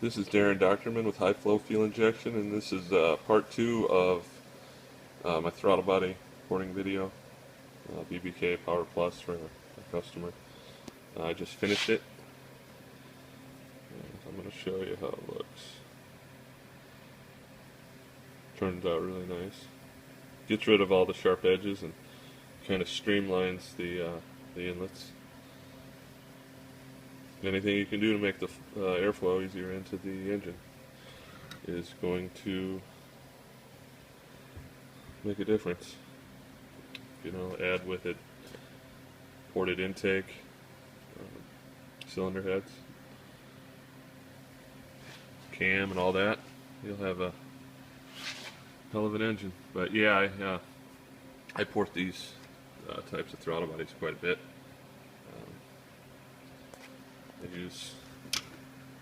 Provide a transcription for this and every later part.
This is Darren Doctorman with High Flow Fuel Injection, and this is part 2 of my throttle body porting video, BBK Power Plus for a customer. I just finished it, and I'm going to show you how it looks. Turns out really nice. Gets rid of all the sharp edges and kind of streamlines the inlets. Anything you can do to make the airflow easier into the engine is going to make a difference. You know, add with it ported intake, cylinder heads, cam, and all that. You'll have a hell of an engine. But yeah, I port these types of throttle bodies quite a bit. I use,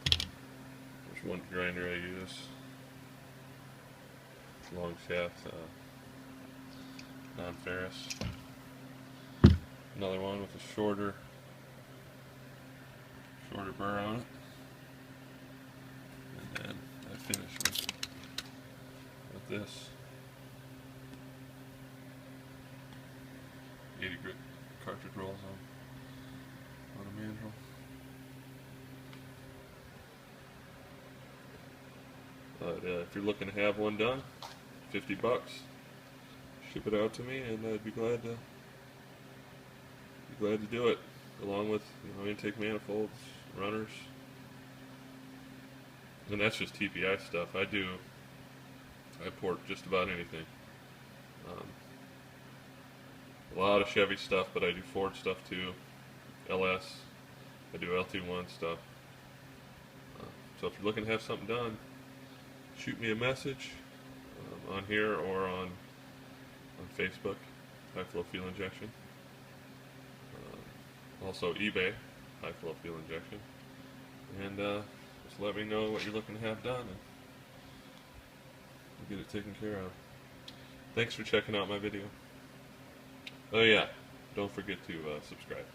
there's one grinder I use, long shaft, non-ferrous. Another one with a shorter burr on it. And then I finish with this 80 grit cartridge rolls on a mandrel. But if you're looking to have one done, $50. Ship it out to me, and I'd be glad to do it, along with intake manifolds, runners, and that's just TPI stuff. I port just about anything. A lot of Chevy stuff, but I do Ford stuff too. LS, I do LT1 stuff. So if you're looking to have something done, shoot me a message on here or on Facebook, High Flow Fuel Injection. Also eBay, High Flow Fuel Injection. And just let me know what you're looking to have done, and we'll get it taken care of. Thanks for checking out my video. Oh yeah, don't forget to subscribe.